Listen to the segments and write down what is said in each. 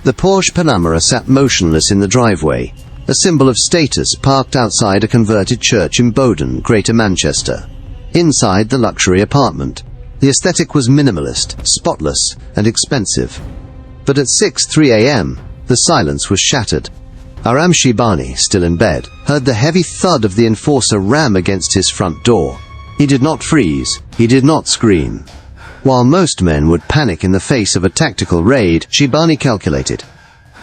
The Porsche Panamera sat motionless in the driveway, a symbol of status parked outside a converted church in Bowdon, Greater Manchester. Inside the luxury apartment, the aesthetic was minimalist, spotless, and expensive. But at 6:03 a.m., the silence was shattered. Aram Sheibani, still in bed, heard the heavy thud of the enforcer ram against his front door. He did not freeze, he did not scream. While most men would panic in the face of a tactical raid, Sheibani calculated.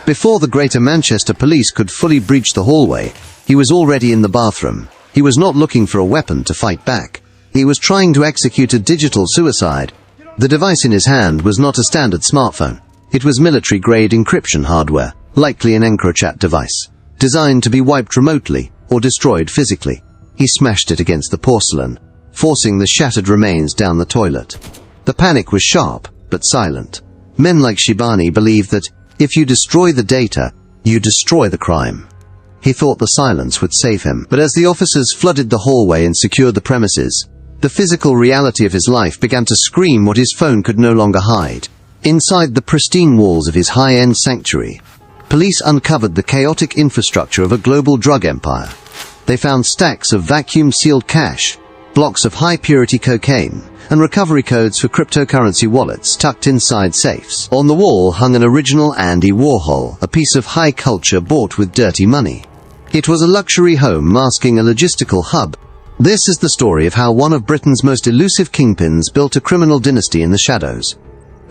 Before the Greater Manchester police could fully breach the hallway, he was already in the bathroom. He was not looking for a weapon to fight back. He was trying to execute a digital suicide. The device in his hand was not a standard smartphone. It was military-grade encryption hardware, likely an EncroChat device, designed to be wiped remotely or destroyed physically. He smashed it against the porcelain, forcing the shattered remains down the toilet. The panic was sharp, but silent. Men like Sheibani believed that if you destroy the data, you destroy the crime. He thought the silence would save him, but as the officers flooded the hallway and secured the premises, the physical reality of his life began to scream what his phone could no longer hide. Inside the pristine walls of his high-end sanctuary, police uncovered the chaotic infrastructure of a global drug empire. They found stacks of vacuum-sealed cash, blocks of high-purity cocaine, and recovery codes for cryptocurrency wallets tucked inside safes. On the wall hung an original Andy Warhol, a piece of high culture bought with dirty money. It was a luxury home masking a logistical hub. This is the story of how one of Britain's most elusive kingpins built a criminal dynasty in the shadows,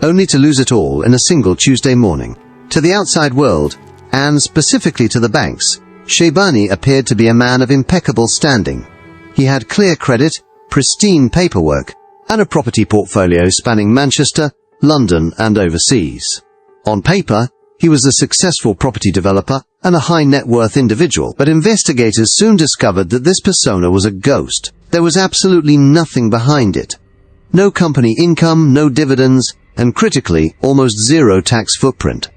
only to lose it all in a single Tuesday morning. To the outside world, and specifically to the banks, Sheibani appeared to be a man of impeccable standing. He had clear credit, pristine paperwork, and a property portfolio spanning Manchester, London, and overseas. On paper, he was a successful property developer and a high-net-worth individual, but investigators soon discovered that this persona was a ghost. There was absolutely nothing behind it. No company income, no dividends, and critically, almost zero tax footprint.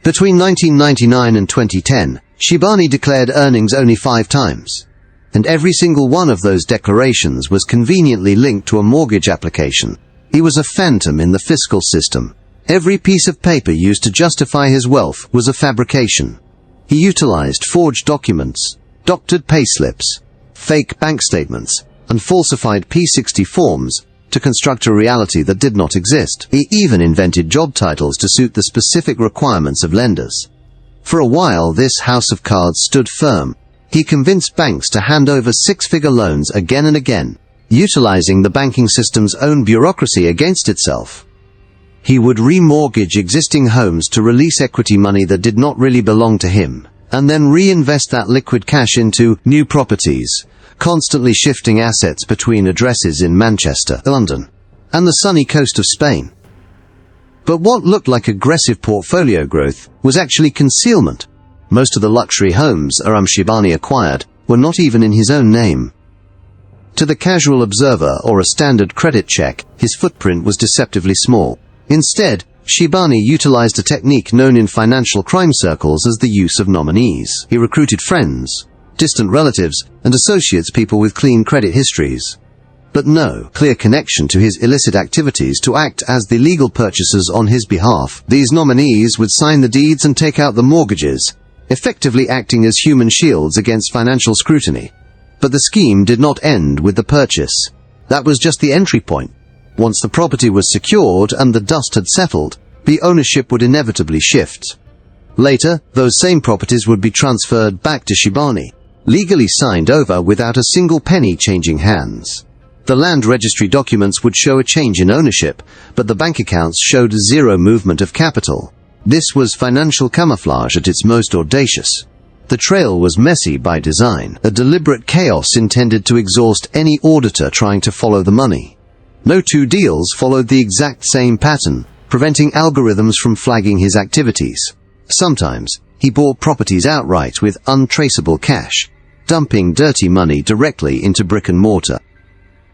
Between 1999 and 2010, Sheibani declared earnings only 5 times. And every single one of those declarations was conveniently linked to a mortgage application. He was a phantom in the fiscal system. Every piece of paper used to justify his wealth was a fabrication. He utilized forged documents, doctored payslips, fake bank statements, and falsified P60 forms to construct a reality that did not exist. He even invented job titles to suit the specific requirements of lenders. For a while, this house of cards stood firm. He convinced banks to hand over 6-figure loans again and again, utilizing the banking system's own bureaucracy against itself. He would remortgage existing homes to release equity money that did not really belong to him, and then reinvest that liquid cash into new properties, constantly shifting assets between addresses in Manchester, London, and the sunny coast of Spain. But what looked like aggressive portfolio growth was actually concealment. Most of the luxury homes Aram Sheibani acquired were not even in his own name. To the casual observer or a standard credit check, his footprint was deceptively small. Instead, Sheibani utilized a technique known in financial crime circles as the use of nominees. He recruited friends, distant relatives, and associates, people with clean credit histories, but no clear connection to his illicit activities, to act as the legal purchasers on his behalf. These nominees would sign the deeds and take out the mortgages, effectively acting as human shields against financial scrutiny. But the scheme did not end with the purchase. That was just the entry point. Once the property was secured and the dust had settled, the ownership would inevitably shift. Later, those same properties would be transferred back to Sheibani, legally signed over without a single penny changing hands. The land registry documents would show a change in ownership, but the bank accounts showed zero movement of capital. This was financial camouflage at its most audacious. The trail was messy by design, a deliberate chaos intended to exhaust any auditor trying to follow the money. No two deals followed the exact same pattern, preventing algorithms from flagging his activities. Sometimes, he bought properties outright with untraceable cash, dumping dirty money directly into brick and mortar.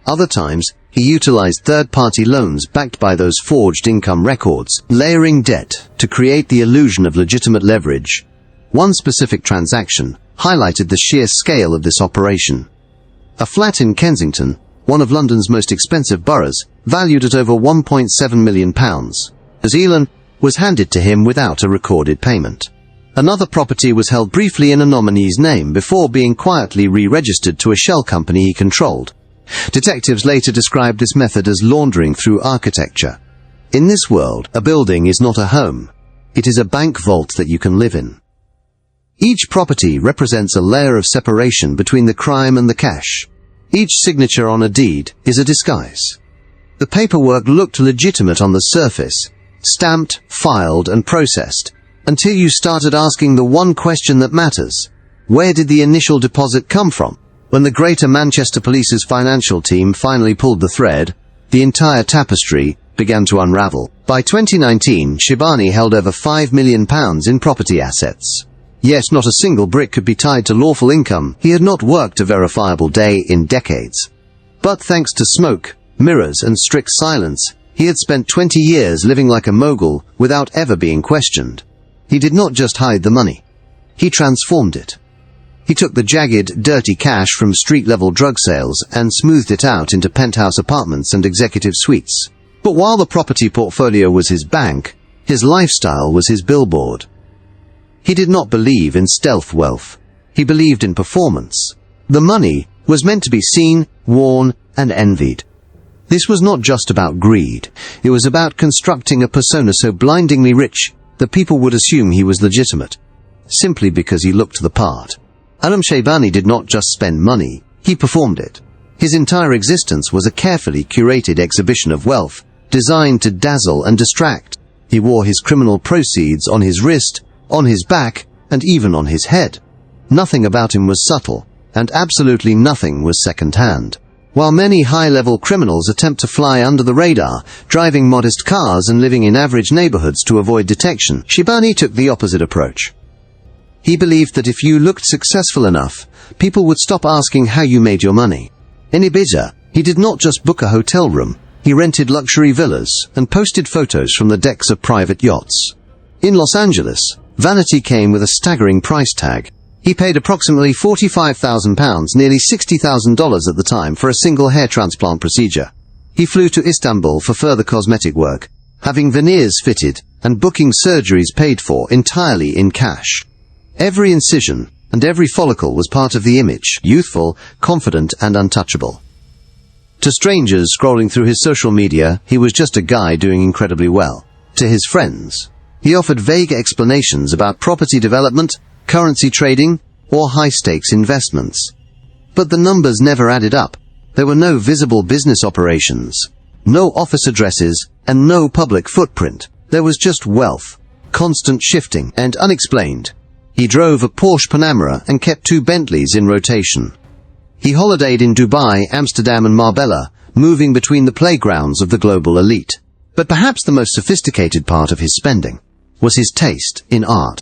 Other times, he utilized third-party loans backed by those forged income records, layering debt to create the illusion of legitimate leverage. One specific transaction highlighted the sheer scale of this operation. A flat in Kensington, one of London's most expensive boroughs, valued at over £1.7 million. As Elon, was handed to him without a recorded payment. Another property was held briefly in a nominee's name before being quietly re-registered to a shell company he controlled. Detectives later described this method as laundering through architecture. In this world, a building is not a home. It is a bank vault that you can live in. Each property represents a layer of separation between the crime and the cash. Each signature on a deed is a disguise. The paperwork looked legitimate on the surface, stamped, filed, and processed, until you started asking the one question that matters. Where did the initial deposit come from? When the Greater Manchester Police's financial team finally pulled the thread, the entire tapestry began to unravel. By 2019, Sheibani held over £5 million in property assets. Yet not a single brick could be tied to lawful income. He had not worked a verifiable day in decades. But thanks to smoke, mirrors, and strict silence, he had spent 20 years living like a mogul without ever being questioned. He did not just hide the money. He transformed it. He took the jagged, dirty cash from street-level drug sales and smoothed it out into penthouse apartments and executive suites. But while the property portfolio was his bank, his lifestyle was his billboard. He did not believe in stealth wealth. He believed in performance. The money was meant to be seen, worn, and envied. This was not just about greed. It was about constructing a persona so blindingly rich that people would assume he was legitimate, simply because he looked the part. Aram Sheibani did not just spend money, he performed it. His entire existence was a carefully curated exhibition of wealth, designed to dazzle and distract. He wore his criminal proceeds on his wrist, on his back, and even on his head. Nothing about him was subtle, and absolutely nothing was second-hand. While many high-level criminals attempt to fly under the radar, driving modest cars and living in average neighborhoods to avoid detection, Sheibani took the opposite approach. He believed that if you looked successful enough, people would stop asking how you made your money. In Ibiza, he did not just book a hotel room, he rented luxury villas and posted photos from the decks of private yachts. In Los Angeles, vanity came with a staggering price tag. He paid approximately £45,000, nearly $60,000 at the time, for a single hair transplant procedure. He flew to Istanbul for further cosmetic work, having veneers fitted and booking surgeries paid for entirely in cash. Every incision and every follicle was part of the image, youthful, confident, and untouchable. To strangers scrolling through his social media, he was just a guy doing incredibly well. To his friends, he offered vague explanations about property development, currency trading, or high-stakes investments. But the numbers never added up. There were no visible business operations, no office addresses, and no public footprint. There was just wealth, constant shifting, and unexplained. He drove a Porsche Panamera and kept 2 Bentleys in rotation. He holidayed in Dubai, Amsterdam, and Marbella, moving between the playgrounds of the global elite. But perhaps the most sophisticated part of his spending was his taste in art.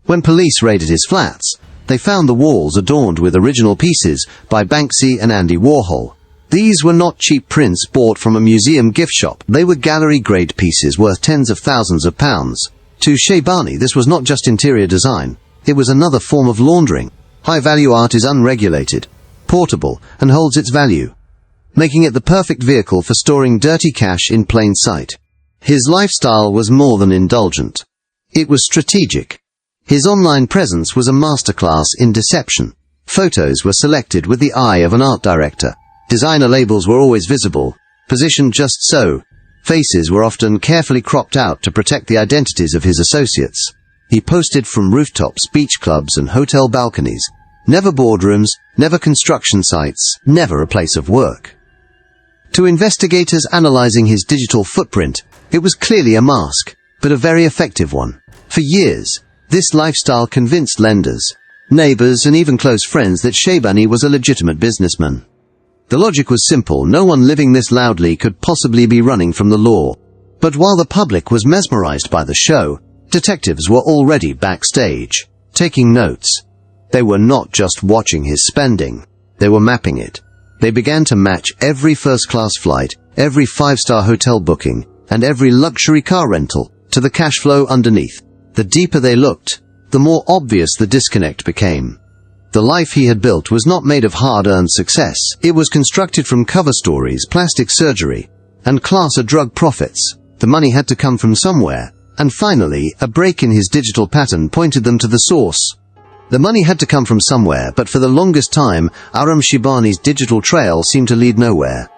When police raided his flats, they found the walls adorned with original pieces by Banksy and Andy Warhol. These were not cheap prints bought from a museum gift shop. They were gallery-grade pieces worth tens of thousands of pounds. To Sheibani, this was not just interior design. It was another form of laundering. High-value art is unregulated, portable, and holds its value, making it the perfect vehicle for storing dirty cash in plain sight. His lifestyle was more than indulgent. It was strategic. His online presence was a masterclass in deception. Photos were selected with the eye of an art director. Designer labels were always visible, positioned just so. Faces were often carefully cropped out to protect the identities of his associates. He posted from rooftops, beach clubs, and hotel balconies. Never boardrooms, never construction sites, never a place of work. To investigators analyzing his digital footprint, it was clearly a mask, but a very effective one. For years, this lifestyle convinced lenders, neighbors, and even close friends that Sheibani was a legitimate businessman. The logic was simple: no one living this loudly could possibly be running from the law. But while the public was mesmerized by the show, detectives were already backstage, taking notes. They were not just watching his spending, they were mapping it. They began to match every first-class flight, every 5-star hotel booking, and every luxury car rental to the cash flow underneath. The deeper they looked, the more obvious the disconnect became. The life he had built was not made of hard-earned success. It was constructed from cover stories, plastic surgery, and class of drug profits. The money had to come from somewhere, And finally, a break in his digital pattern pointed them to the source. The money had to come from somewhere, but for the longest time, Aram Sheibani's digital trail seemed to lead nowhere.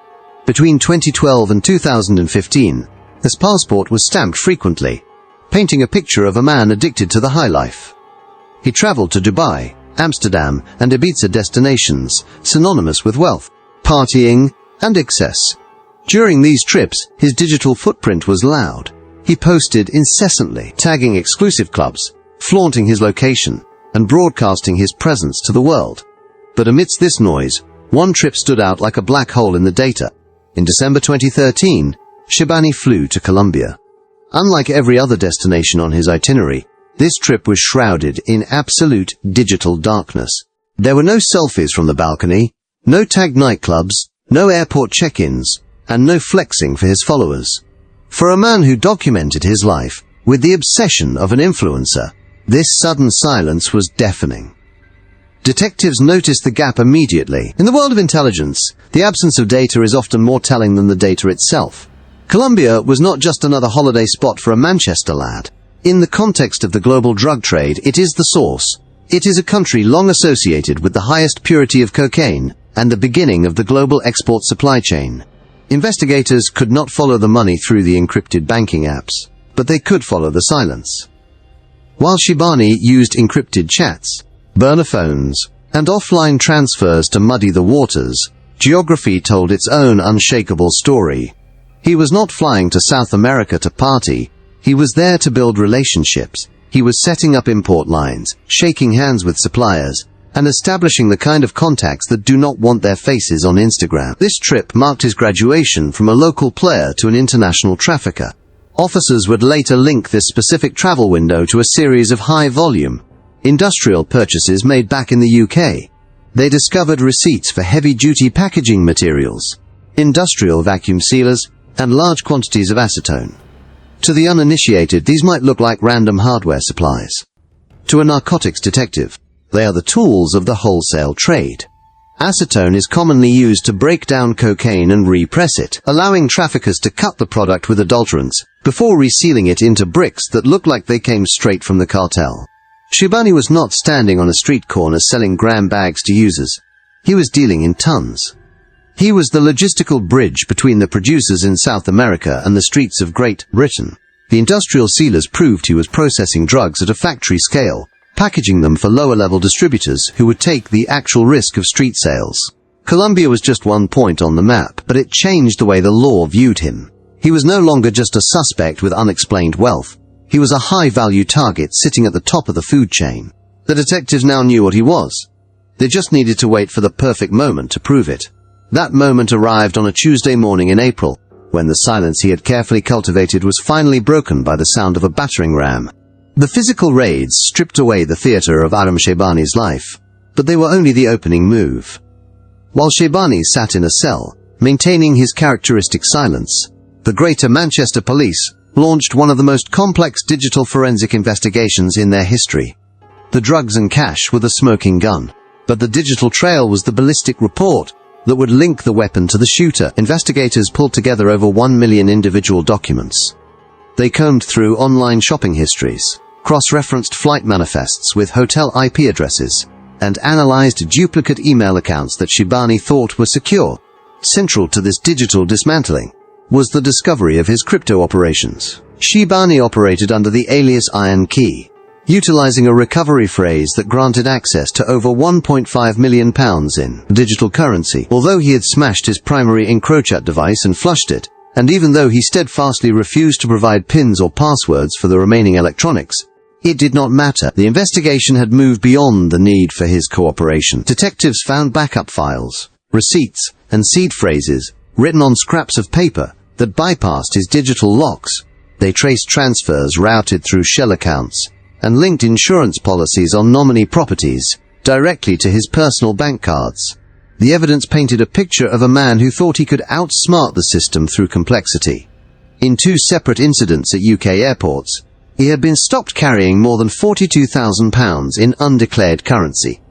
Between 2012 and 2015, his passport was stamped frequently, painting a picture of a man addicted to the high life. He traveled to Dubai, Amsterdam, and Ibiza destinations, synonymous with wealth, partying, and excess. During these trips, his digital footprint was loud. He posted incessantly, tagging exclusive clubs, flaunting his location, and broadcasting his presence to the world. But amidst this noise, one trip stood out like a black hole in the data. In December 2013, Sheibani flew to Colombia. Unlike every other destination on his itinerary, this trip was shrouded in absolute digital darkness. There were no selfies from the balcony, no tagged nightclubs, no airport check-ins, and no flexing for his followers. For a man who documented his life with the obsession of an influencer, this sudden silence was deafening. Detectives noticed the gap immediately. In the world of intelligence, the absence of data is often more telling than the data itself. Colombia was not just another holiday spot for a Manchester lad. In the context of the global drug trade, it is the source. It is a country long associated with the highest purity of cocaine and the beginning of the global export supply chain. Investigators could not follow the money through the encrypted banking apps, but they could follow the silence. While Sheibani used encrypted chats, burner phones, and offline transfers to muddy the waters, geography told its own unshakable story. He was not flying to South America to party. He was there to build relationships. He was setting up import lines, shaking hands with suppliers, and establishing the kind of contacts that do not want their faces on Instagram. This trip marked his graduation from a local player to an international trafficker. Officers would later link this specific travel window to a series of high-volume, industrial purchases made back in the UK. They discovered receipts for heavy-duty packaging materials, industrial vacuum sealers, and large quantities of acetone. To the uninitiated, these might look like random hardware supplies. To a narcotics detective, they are the tools of the wholesale trade. Acetone is commonly used to break down cocaine and repress it, allowing traffickers to cut the product with adulterants, before resealing it into bricks that look like they came straight from the cartel. Sheibani was not standing on a street corner selling gram bags to users. He was dealing in tons. He was the logistical bridge between the producers in South America and the streets of Great Britain. The industrial sealers proved he was processing drugs at a factory scale, packaging them for lower-level distributors who would take the actual risk of street sales. Colombia was just one point on the map, but it changed the way the law viewed him. He was no longer just a suspect with unexplained wealth. He was a high-value target sitting at the top of the food chain. The detectives now knew what he was. They just needed to wait for the perfect moment to prove it. That moment arrived on a Tuesday morning in April, when the silence he had carefully cultivated was finally broken by the sound of a battering ram. The physical raids stripped away the theater of Aram Sheibani's life, but they were only the opening move. While Sheibani sat in a cell, maintaining his characteristic silence, the Greater Manchester Police launched one of the most complex digital forensic investigations in their history. The drugs and cash were the smoking gun, but the digital trail was the ballistic report that would link the weapon to the shooter. Investigators pulled together over 1 million individual documents. They combed through online shopping histories, cross-referenced flight manifests with hotel IP addresses, and analyzed duplicate email accounts that Sheibani thought were secure. Central to this digital dismantling was the discovery of his crypto operations. Sheibani operated under the alias Iron Key, utilizing a recovery phrase that granted access to over £1.5 million in digital currency. Although he had smashed his primary encrochat device and flushed it, and even though he steadfastly refused to provide pins or passwords for the remaining electronics, it did not matter. The investigation had moved beyond the need for his cooperation. Detectives found backup files, receipts, and seed phrases written on scraps of paper that bypassed his digital locks. They traced transfers routed through shell accounts and linked insurance policies on nominee properties directly to his personal bank cards. The evidence painted a picture of a man who thought he could outsmart the system through complexity. In 2 separate incidents at UK airports, he had been stopped carrying more than £42,000 in undeclared currency.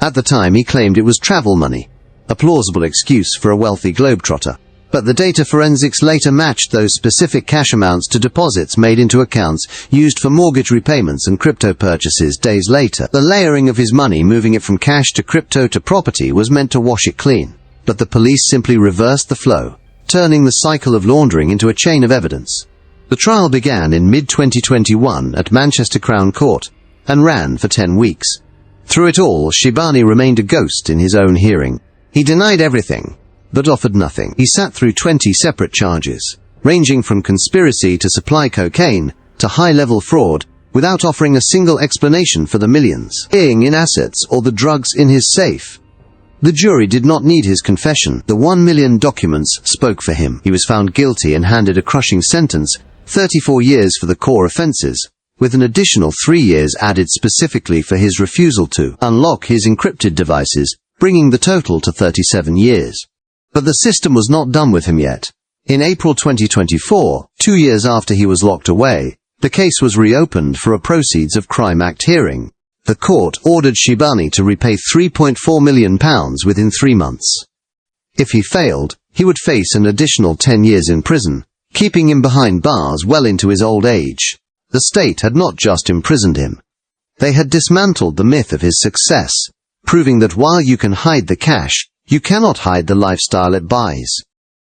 At the time, he claimed it was travel money, a plausible excuse for a wealthy globetrotter. But the data forensics later matched those specific cash amounts to deposits made into accounts used for mortgage repayments and crypto purchases days later. The layering of his money, moving it from cash to crypto to property, was meant to wash it clean. But the police simply reversed the flow, turning the cycle of laundering into a chain of evidence. The trial began in mid-2021 at Manchester Crown Court and ran for 10 weeks. Through it all, Sheibani remained a ghost in his own hearing. He denied everything, but offered nothing. He sat through 20 separate charges, ranging from conspiracy to supply cocaine to high-level fraud, without offering a single explanation for the millions being in assets or the drugs in his safe. The jury did not need his confession. The 1 million documents spoke for him. He was found guilty and handed a crushing sentence, 34 years for the core offences, with an additional 3 years added specifically for his refusal to unlock his encrypted devices, bringing the total to 37 years. But the system was not done with him yet. In April 2024, 2 years after he was locked away, the case was reopened for a Proceeds of Crime Act hearing. The court ordered Sheibani to repay £3.4 million within 3 months. If he failed, he would face an additional 10 years in prison, keeping him behind bars well into his old age. The state had not just imprisoned him. They had dismantled the myth of his success, proving that while you can hide the cash, you cannot hide the lifestyle it buys.